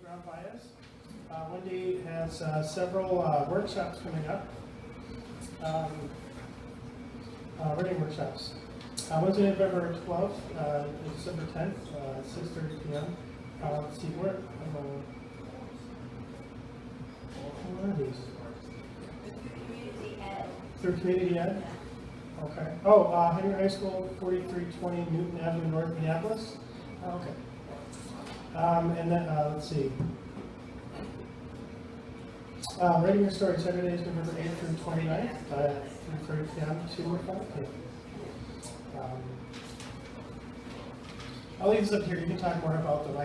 Ground Baez. Wendy has several workshops coming up, writing workshops. Wednesday, November 12th, and December 10th, 6:30 p.m. Let's see, where are these? Community Ed. Through Community Ed? Okay. Oh, Henry High School, 4320 Newton Avenue, North Minneapolis. Okay. And then, let's see. Writing Your Story, Saturdays, November 8th through 29th, 3:30 p.m. to 5 p.m. I'll leave this up here. You can talk more about them.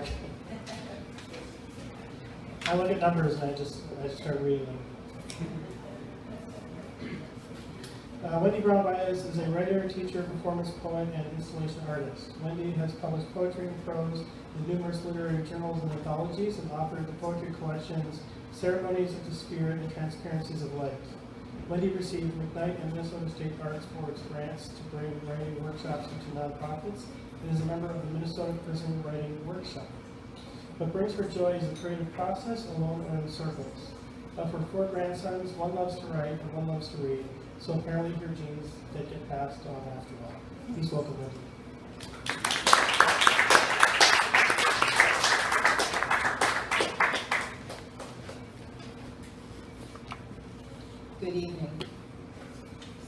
I look at numbers and I just start reading them. Wendy Baez is a writer, teacher, performance poet, and installation artist. Wendy has published poetry and prose in numerous literary journals and anthologies and authored the poetry collections Ceremonies of the Spirit and Transparencies of Light. Wendy received McKnight and Minnesota State Arts Board's grants to bring writing workshops into nonprofits and is a member of the Minnesota Prison Writing Workshop. What brings her joy is the creative process alone or in circles. Of her 4 grandsons, one loves to write and one loves to read, so apparently her genes did get passed on after all. Please welcome Wendy. Good evening.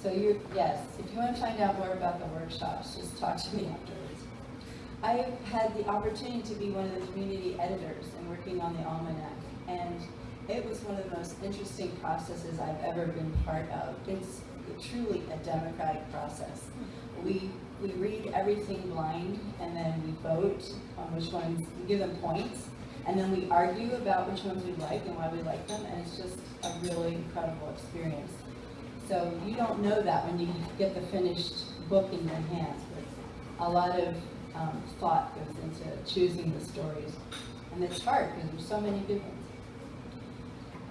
So yes, if you want to find out more about the workshops, just talk to me afterwards. I have had the opportunity to be one of the community editors and working on the almanac, and it was one of the most interesting processes I've ever been part of. It's truly a democratic process. We read everything blind, and then we vote on which ones, we give them points, and then we argue about which ones we like and why we like them, and it's just a really incredible experience. So you don't know that when you get the finished book in your hands, but a lot of thought goes into choosing the stories. And it's hard because there's so many good ones.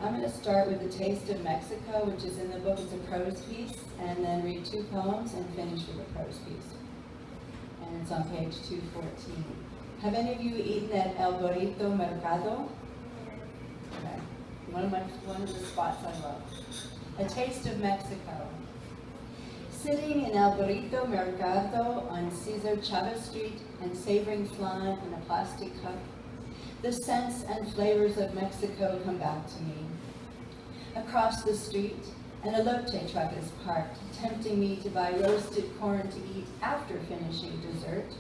I'm going to start with The Taste of Mexico, which is in the book. It's a prose piece, and then read 2 poems and finish with a prose piece. And it's on page 214. Have any of you eaten at El Burrito Mercado? Okay. One of the spots I love. A Taste of Mexico. Sitting in El Burrito Mercado on Cesar Chavez Street and savoring flan in a plastic cup, the scents and flavors of Mexico come back to me. Across the street, an elote truck is parked, tempting me to buy roasted corn to eat after finishing dessert.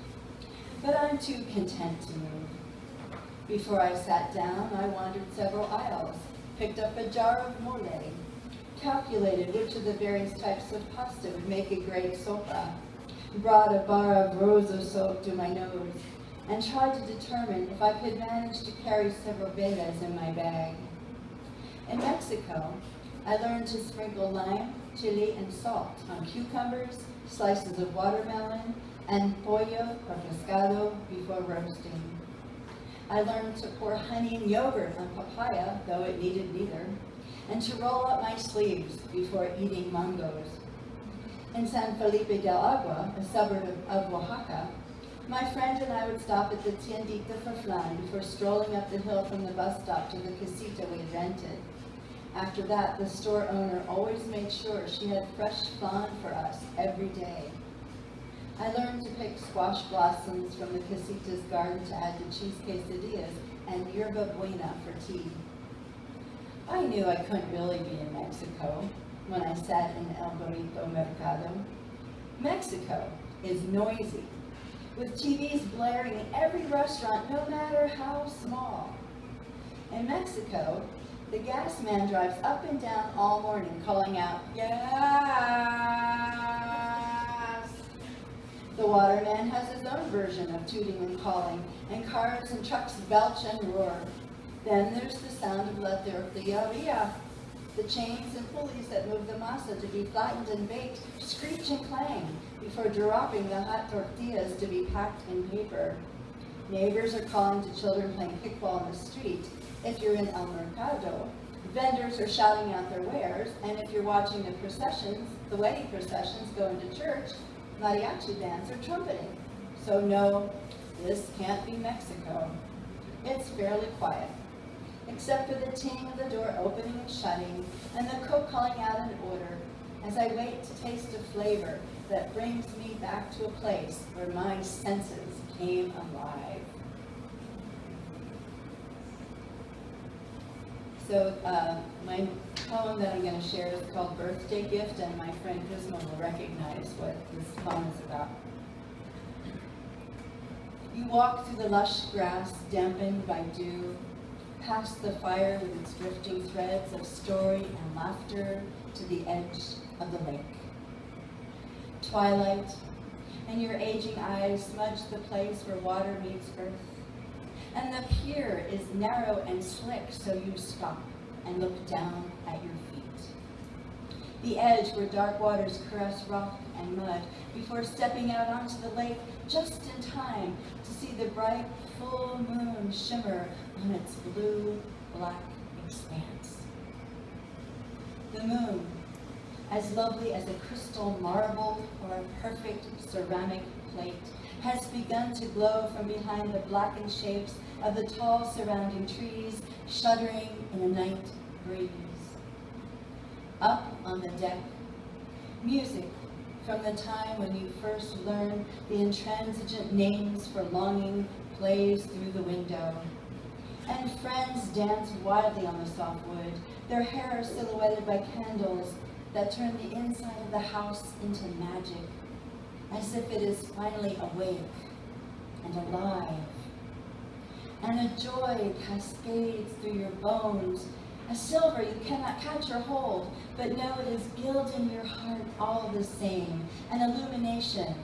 But I'm too content to move. Before I sat down, I wandered several aisles, picked up a jar of mole, calculated which of the various types of pasta would make a great sopa, brought a bar of rosa soap to my nose, and tried to determine if I could manage to carry several Benes in my bag. In Mexico, I learned to sprinkle lime, chili, and salt on cucumbers, slices of watermelon, and pollo or pescado before roasting. I learned to pour honey and yogurt on papaya, though it needed neither, and to roll up my sleeves before eating mangoes. In San Felipe del Agua, a suburb of Oaxaca, my friend and I would stop at the Tiendita for flan before strolling up the hill from the bus stop to the casita we had rented. After that, the store owner always made sure she had fresh flan for us every day. I learned to pick squash blossoms from the casita's garden to add to cheese quesadillas and yerba buena for tea. I knew I couldn't really be in Mexico when I sat in El Burrito Mercado. Mexico is noisy, with TVs blaring in every restaurant, no matter how small. In Mexico, the gas man drives up and down all morning calling out, "Gas!" The waterman has his own version of tooting and calling, and cars and trucks belch and roar. Then there's the sound of la tortilleria. The chains and pulleys that move the masa to be flattened and baked screech and clang before dropping the hot tortillas to be packed in paper. Neighbors are calling to children playing kickball in the street. If you're in El Mercado, vendors are shouting out their wares, and if you're watching the processions, the wedding processions going to church, mariachi bands are trumpeting. So no, this can't be Mexico. It's fairly quiet. except for the ting of the door opening and shutting, and the cook calling out an order, as I wait to taste a flavor that brings me back to a place where my senses came alive. So my poem that I'm going to share is called Birthday Gift, and my friend Gizmo will recognize what this poem is about. You walk through the lush grass dampened by dew, past the fire with its drifting threads of story and laughter to the edge of the lake. Twilight, and your aging eyes smudge the place where water meets earth. And the pier is narrow and slick, so you stop and look down at your feet. The edge where dark waters caress rock and mud before stepping out onto the lake just in time to see the bright, full moon shimmer on its blue-black expanse. The moon, as lovely as a crystal marble or a perfect ceramic plate, has begun to glow from behind the blackened shapes of the tall surrounding trees, shuddering in a night breeze. Up on the deck, music from the time when you first learned the intransigent names for longing plays through the window. And friends dance wildly on the soft wood, their hair silhouetted by candles that turn the inside of the house into magic, as if it is finally awake and alive. And a joy cascades through your bones, a silver you cannot catch or hold, but know it is gilding your heart all the same, an illumination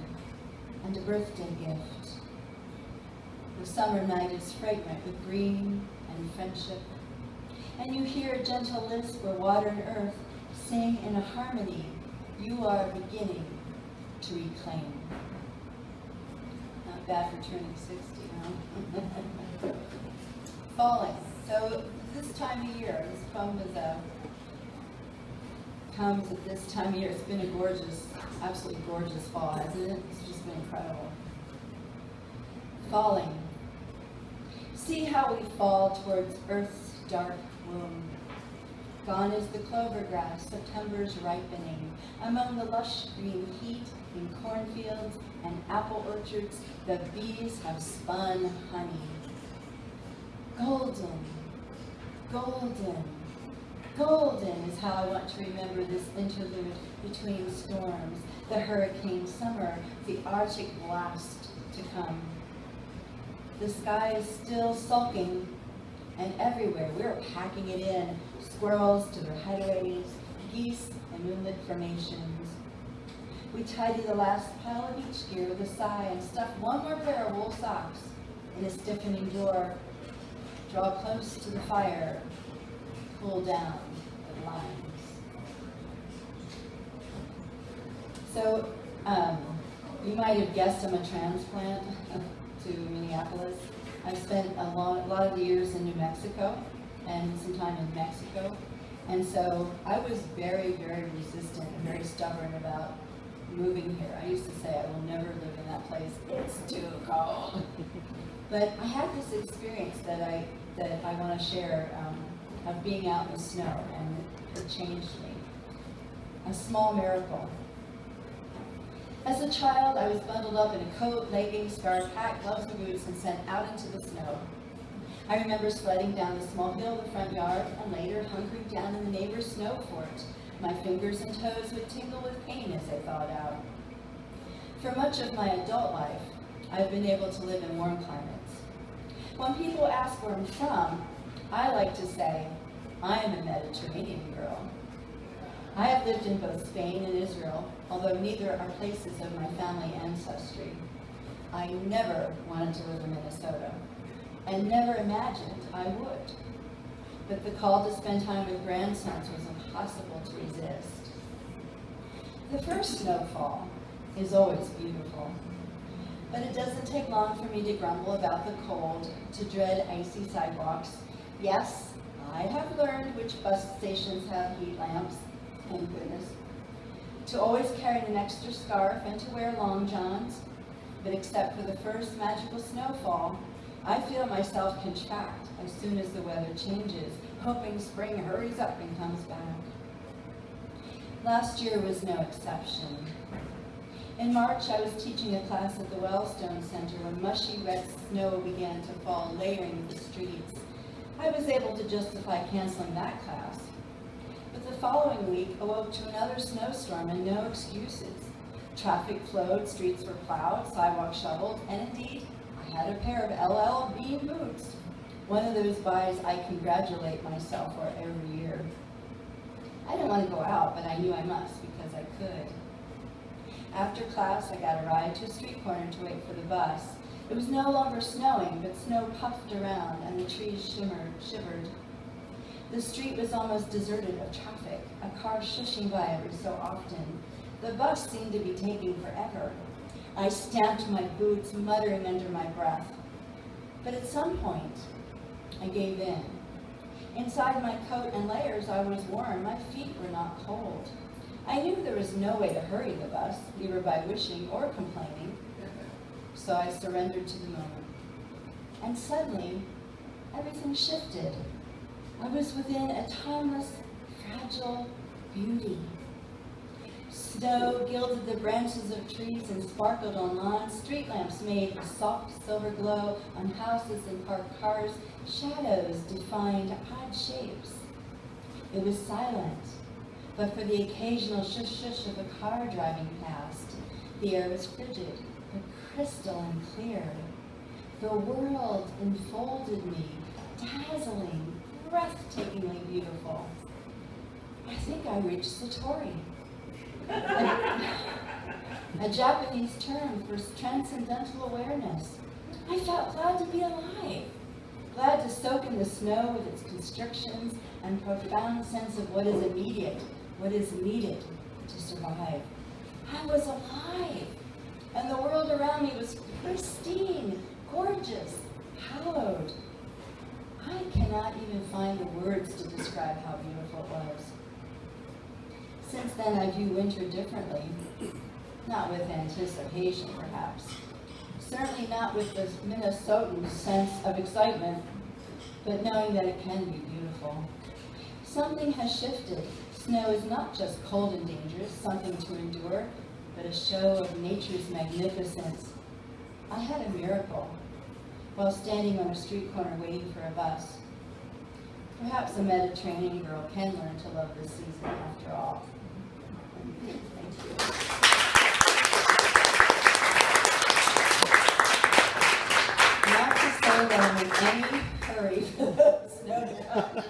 and a birthday gift. The summer night is fragrant with green and friendship, and you hear a gentle lisp where water and earth sing in a harmony you are beginning to reclaim. Not bad for turning 60, huh? Falling. So this time of year, this poem comes at this time of year. It's been a gorgeous, absolutely gorgeous fall, hasn't it? It's just been incredible. Falling. See how we fall towards Earth's dark womb. Gone is the clover grass, September's ripening. Among the lush green heat in cornfields and apple orchards, the bees have spun honey. Golden, golden, golden is how I want to remember this interlude between storms, the hurricane summer, the Arctic blast to come. The sky is still sulking, and everywhere we're packing it in, squirrels to their hideaways, geese and moonlit formations. We tidy the last pile of beach gear with a sigh and stuff one more pair of wool socks in a stiffening drawer. Draw close to the fire, pull down the blinds. So, you might have guessed I'm a transplant to Minneapolis. I spent a lot of the years in New Mexico and some time in Mexico. And so I was very, very resistant and very stubborn about moving here. I used to say I will never live in that place. It's too cold. But I had this experience that I want to share of being out in the snow, and it changed me. A small miracle. As a child, I was bundled up in a coat, leggings, scarf, hat, gloves, and boots, and sent out into the snow. I remember sledding down the small hill in the front yard, and later hunkering down in the neighbor's snow fort. My fingers and toes would tingle with pain as I thawed out. For much of my adult life, I've been able to live in warm climates. When people ask where I'm from, I like to say, I am a Mediterranean girl. I have lived in both Spain and Israel, although neither are places of my family ancestry. I never wanted to live in Minnesota, and never imagined I would. But the call to spend time with grandsons was impossible to resist. The first snowfall is always beautiful, but it doesn't take long for me to grumble about the cold, to dread icy sidewalks. Yes, I have learned which bus stations have heat lamps, thank goodness. To always carry an extra scarf and to wear long johns, but except for the first magical snowfall, I feel myself contract as soon as the weather changes, hoping spring hurries up and comes back. Last year was no exception. In March, I was teaching a class at the Wellstone Center when mushy, wet snow began to fall, layering the streets. I was able to justify canceling that class. But the following week awoke to another snowstorm and no excuses. Traffic flowed, streets were plowed, sidewalks shoveled, and indeed, I had a pair of LL Bean boots. One of those buys I congratulate myself for every year. I didn't want to go out, but I knew I must because I could. After class, I got a ride to a street corner to wait for the bus. It was no longer snowing, but snow puffed around and the trees shivered. The street was almost deserted of traffic, a car shushing by every so often. The bus seemed to be taking forever. I stamped my boots, muttering under my breath. But at some point, I gave in. Inside my coat and layers, I was warm. My feet were not cold. I knew there was no way to hurry the bus, either by wishing or complaining. So I surrendered to the moment. And suddenly, everything shifted. I was within a timeless, fragile beauty. Snow gilded the branches of trees and sparkled on lawns. Street lamps made a soft silver glow on houses and parked cars. Shadows defined odd shapes. It was silent, but for the occasional shush-shush of a car driving past, the air was frigid, but crystal and clear. The world enfolded me, dazzling, breathtakingly beautiful. I think I reached Satori, a Japanese term for transcendental awareness. I felt glad to be alive, glad to soak in the snow with its constrictions and profound sense of what is immediate, what is needed to survive. I was alive, and the world around me was pristine, gorgeous, hallowed. I cannot even find the words to describe how beautiful it was. Since then, I view winter differently, not with anticipation, perhaps. Certainly not with the Minnesotan sense of excitement, but knowing that it can be beautiful. Something has shifted. Snow is not just cold and dangerous, something to endure, but a show of nature's magnificence. I had a miracle while standing on a street corner waiting for a bus. Perhaps a Mediterranean girl can learn to love this season after all. Thank you. Not to say that I'm in any hurry for the snow to come.